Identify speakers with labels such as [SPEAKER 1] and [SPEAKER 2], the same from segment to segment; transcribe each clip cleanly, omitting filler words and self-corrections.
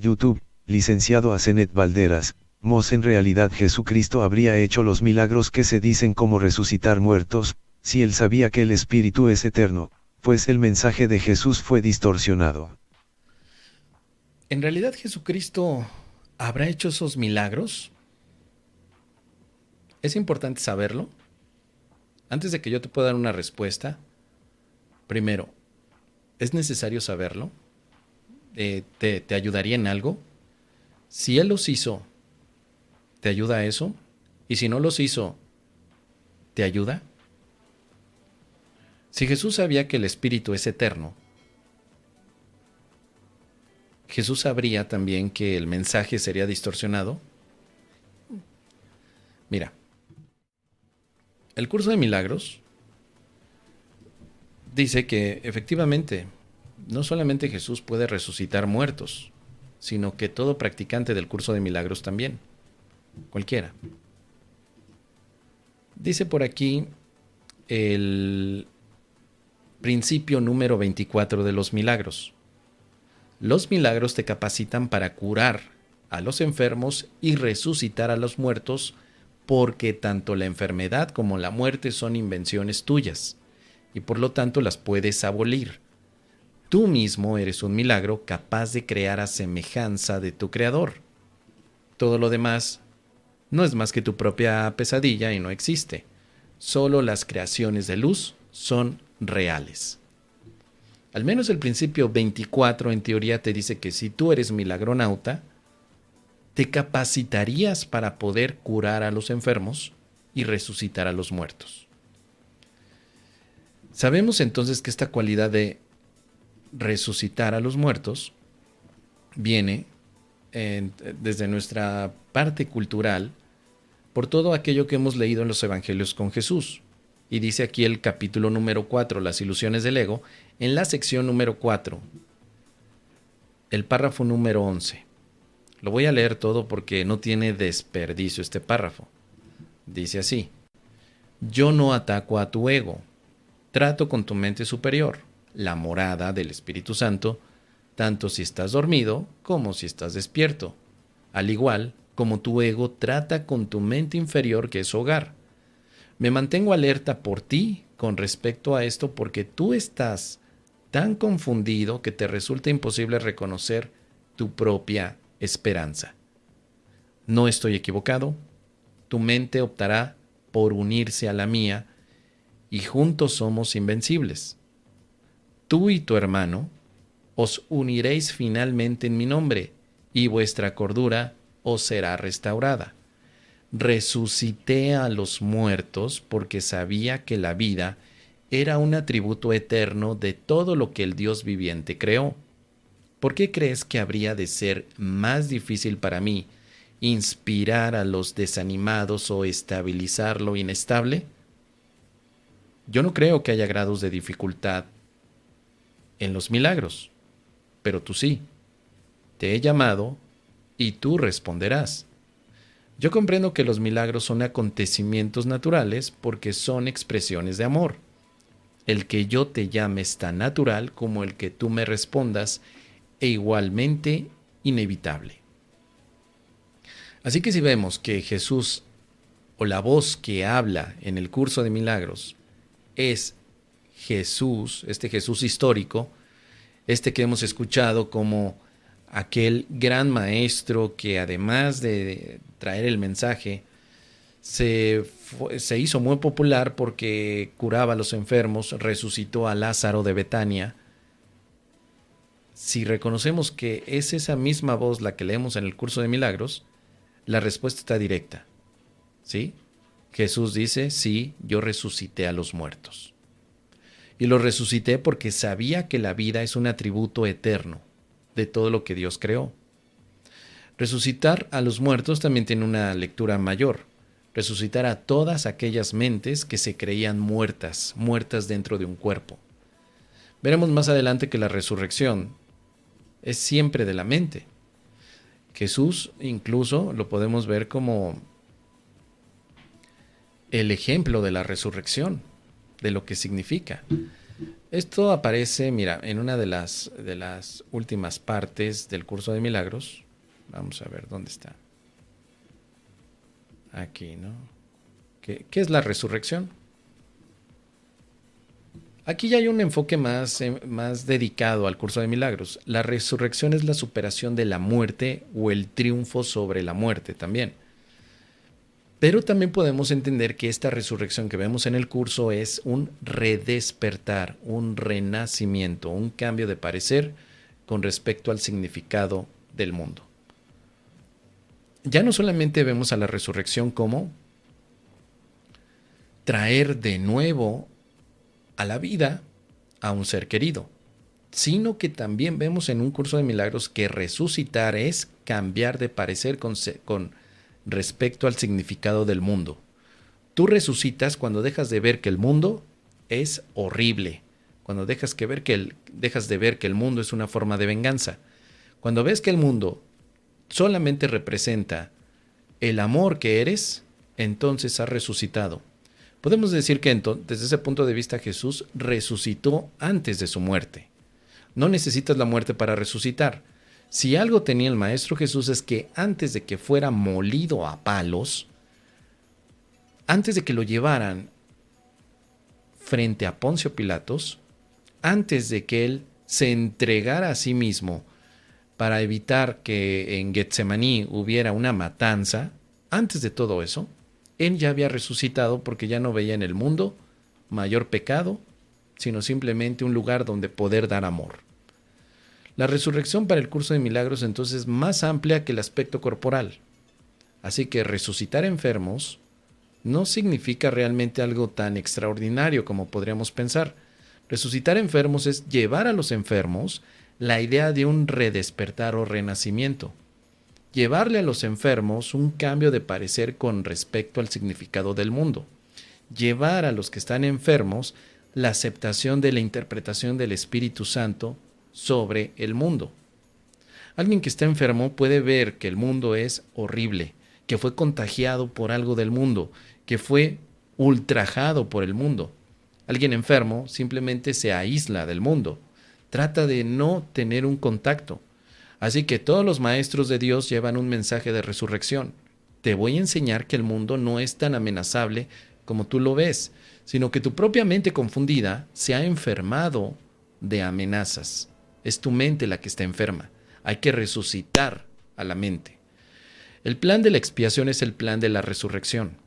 [SPEAKER 1] YouTube, licenciado Asenet Valderas. Mos en realidad Jesucristo habría hecho los milagros que se dicen como resucitar muertos, si él sabía que el espíritu es eterno, pues el mensaje de Jesús fue distorsionado.
[SPEAKER 2] ¿En realidad Jesucristo habrá hecho esos milagros? Es importante saberlo. Antes de que yo te pueda dar una respuesta, primero, ¿es necesario saberlo? ¿Te ayudaría en algo? Si Él los hizo, ¿te ayuda a eso? Y si no los hizo, ¿te ayuda? Si Jesús sabía que el Espíritu es eterno, ¿Jesús sabría también que el mensaje sería distorsionado? Mira, el curso de milagros dice que efectivamente no solamente Jesús puede resucitar muertos, sino que todo practicante del curso de milagros también, cualquiera. Dice por aquí el principio número 24 de los milagros. Los milagros te capacitan para curar a los enfermos y resucitar a los muertos, porque tanto la enfermedad como la muerte son invenciones tuyas, y por lo tanto las puedes abolir. Tú mismo eres un milagro capaz de crear a semejanza de tu creador. Todo lo demás no es más que tu propia pesadilla y no existe. Solo las creaciones de luz son reales. Al menos el principio 24 en teoría te dice que si tú eres milagronauta, te capacitarías para poder curar a los enfermos y resucitar a los muertos. Sabemos entonces que esta cualidad de resucitar a los muertos viene desde nuestra parte cultural por todo aquello que hemos leído en los evangelios con Jesús. Y dice aquí el capítulo número 4, las ilusiones del ego, en la sección número 4, el párrafo número 11. Lo voy a leer todo porque no tiene desperdicio este párrafo. Dice así: yo no ataco a tu ego, trato con tu mente superior, la morada del Espíritu Santo, tanto si estás dormido como si estás despierto, al igual como tu ego trata con tu mente inferior, que es su hogar. Me mantengo alerta por ti con respecto a esto porque tú estás tan confundido que te resulta imposible reconocer tu propia esperanza. No estoy equivocado. Tu mente optará por unirse a la mía y juntos somos invencibles. Tú y tu hermano os uniréis finalmente en mi nombre y vuestra cordura os será restaurada. Resucité a los muertos porque sabía que la vida era un atributo eterno de todo lo que el Dios viviente creó. ¿Por qué crees que habría de ser más difícil para mí inspirar a los desanimados o estabilizar lo inestable? Yo no creo que haya grados de dificultad en los milagros, pero tú sí. Te he llamado y tú responderás. Yo comprendo que los milagros son acontecimientos naturales porque son expresiones de amor. El que yo te llame es tan natural como el que tú me respondas, e igualmente inevitable. Así que si vemos que Jesús, o la voz que habla en el curso de milagros, es Jesús, este Jesús histórico, este que hemos escuchado como aquel gran maestro que además de traer el mensaje, se hizo muy popular porque curaba a los enfermos, resucitó a Lázaro de Betania. Si reconocemos que es esa misma voz la que leemos en el curso de milagros, la respuesta está directa. ¿Sí? Jesús dice: sí, yo resucité a los muertos. Y los resucité porque sabía que la vida es un atributo eterno de todo lo que Dios creó. Resucitar a los muertos también tiene una lectura mayor. Resucitar a todas aquellas mentes que se creían muertas dentro de un cuerpo. Veremos más adelante que la resurrección es siempre de la mente. Jesús incluso lo podemos ver como el ejemplo de la resurrección, de lo que significa. Esto aparece, mira, en una de las últimas partes del curso de milagros. Vamos a ver dónde está. Aquí, ¿no? ¿Qué es la resurrección? Aquí ya hay un enfoque más dedicado al curso de milagros. La resurrección es la superación de la muerte o el triunfo sobre la muerte también. Pero también podemos entender que esta resurrección que vemos en el curso es un redespertar, un renacimiento, un cambio de parecer con respecto al significado del mundo. Ya no solamente vemos a la resurrección como traer de nuevo a la vida a un ser querido, sino que también vemos en un curso de milagros que resucitar es cambiar de parecer con respecto al significado del mundo. Tú resucitas cuando dejas de ver que el mundo es horrible, cuando dejas de ver que el mundo es una forma de venganza, cuando ves que el mundo solamente representa el amor que eres, entonces has resucitado. Podemos decir que desde ese punto de vista Jesús resucitó antes de su muerte. No necesitas la muerte para resucitar. Si algo tenía el Maestro Jesús es que antes de que fuera molido a palos, antes de que lo llevaran frente a Poncio Pilatos, antes de que él se entregara a sí mismo para evitar que en Getsemaní hubiera una matanza, antes de todo eso, él ya había resucitado porque ya no veía en el mundo mayor pecado, sino simplemente un lugar donde poder dar amor. La resurrección para el curso de milagros entonces es más amplia que el aspecto corporal. Así que resucitar enfermos no significa realmente algo tan extraordinario como podríamos pensar. Resucitar enfermos es llevar a los enfermos la idea de un redespertar o renacimiento. Llevarle a los enfermos un cambio de parecer con respecto al significado del mundo. Llevar a los que están enfermos la aceptación de la interpretación del Espíritu Santo sobre el mundo. Alguien que está enfermo puede ver que el mundo es horrible, que fue contagiado por algo del mundo, que fue ultrajado por el mundo. Alguien enfermo simplemente se aísla del mundo, trata de no tener un contacto. Así que todos los maestros de Dios llevan un mensaje de resurrección. Te voy a enseñar que el mundo no es tan amenazable como tú lo ves, sino que tu propia mente confundida se ha enfermado de amenazas. Es tu mente la que está enferma. Hay que resucitar a la mente. El plan de la expiación es el plan de la resurrección.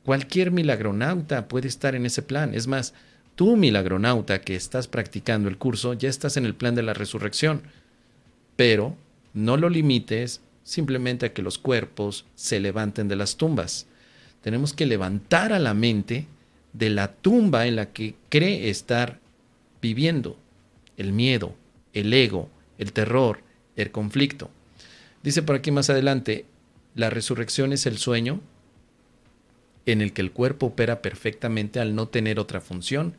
[SPEAKER 2] Cualquier milagronauta puede estar en ese plan. Es más, tú, milagronauta que estás practicando el curso, ya estás en el plan de la resurrección. Pero no lo limites simplemente a que los cuerpos se levanten de las tumbas. Tenemos que levantar a la mente de la tumba en la que cree estar viviendo. El miedo, el ego, el terror, el conflicto. Dice por aquí más adelante, la resurrección es el sueño en el que el cuerpo opera perfectamente al no tener otra función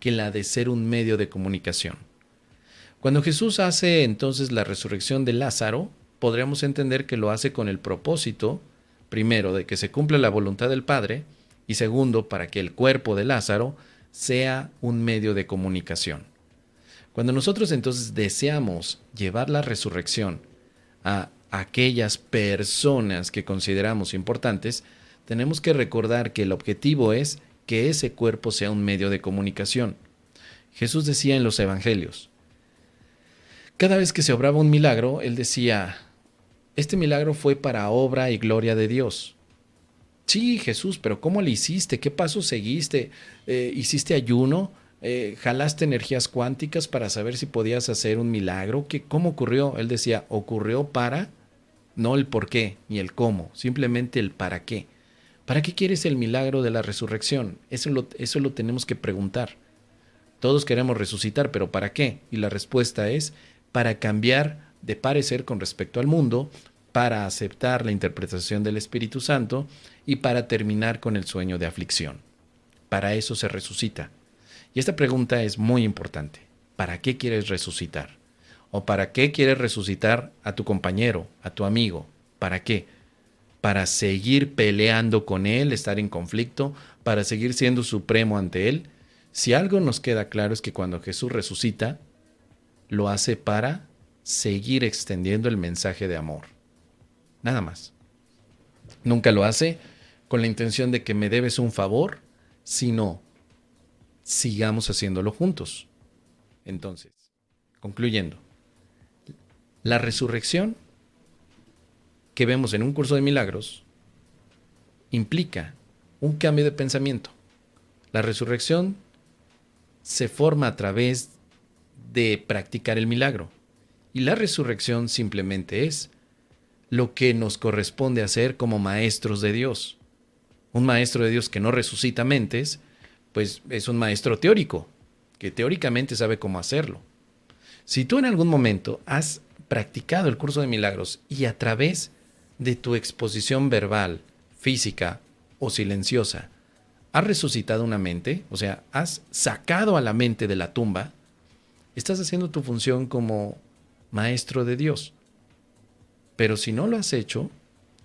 [SPEAKER 2] que la de ser un medio de comunicación. Cuando Jesús hace entonces la resurrección de Lázaro, podríamos entender que lo hace con el propósito, primero, de que se cumpla la voluntad del Padre, y segundo, para que el cuerpo de Lázaro sea un medio de comunicación. Cuando nosotros entonces deseamos llevar la resurrección a aquellas personas que consideramos importantes, tenemos que recordar que el objetivo es que ese cuerpo sea un medio de comunicación. Jesús decía en los evangelios, cada vez que se obraba un milagro, él decía, este milagro fue para obra y gloria de Dios. Sí, Jesús, pero ¿cómo le hiciste? ¿Qué pasos seguiste? ¿Hiciste ayuno? ¿Jalaste energías cuánticas para saber si podías hacer un milagro? ¿Cómo ocurrió? Él decía, ocurrió para, no el por qué ni el cómo, simplemente el para qué. ¿Para qué quieres el milagro de la resurrección? Eso lo tenemos que preguntar. Todos queremos resucitar, pero ¿para qué? Y la respuesta es para cambiar de parecer con respecto al mundo, para aceptar la interpretación del Espíritu Santo y para terminar con el sueño de aflicción. Para eso se resucita. Y esta pregunta es muy importante. ¿Para qué quieres resucitar? ¿O para qué quieres resucitar a tu compañero, a tu amigo? ¿Para qué? ¿Para seguir peleando con él, estar en conflicto? ¿Para seguir siendo supremo ante él? Si algo nos queda claro es que cuando Jesús resucita, lo hace para seguir extendiendo el mensaje de amor. Nada más. Nunca lo hace con la intención de que me debes un favor, sino sigamos haciéndolo juntos. Entonces, concluyendo, la resurrección que vemos en un curso de milagros implica un cambio de pensamiento. La resurrección se forma a través de practicar el milagro. Y la resurrección simplemente es lo que nos corresponde hacer como maestros de Dios. Un maestro de Dios que no resucita mentes, pues es un maestro teórico, que teóricamente sabe cómo hacerlo. Si tú en algún momento has practicado el curso de milagros y a través de tu exposición verbal, física o silenciosa, has resucitado una mente, o sea, has sacado a la mente de la tumba, estás haciendo tu función como maestro de Dios. Pero si no lo has hecho,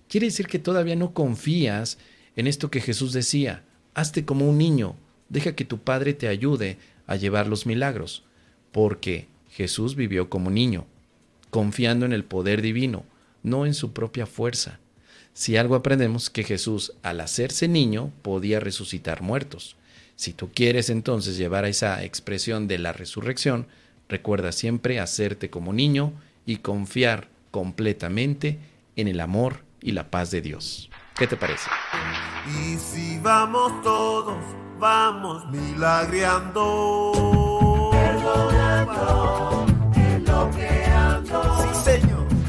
[SPEAKER 2] quiere decir que todavía no confías en esto que Jesús decía: hazte como un niño, deja que tu Padre te ayude a llevar los milagros, porque Jesús vivió como niño, confiando en el poder divino, no en su propia fuerza. Si algo aprendemos, que Jesús, al hacerse niño, podía resucitar muertos. Si tú quieres entonces llevar a esa expresión de la resurrección, recuerda siempre hacerte como niño y confiar completamente en el amor y la paz de Dios. ¿Qué te parece?
[SPEAKER 3] Y si vamos todos, vamos milagreando.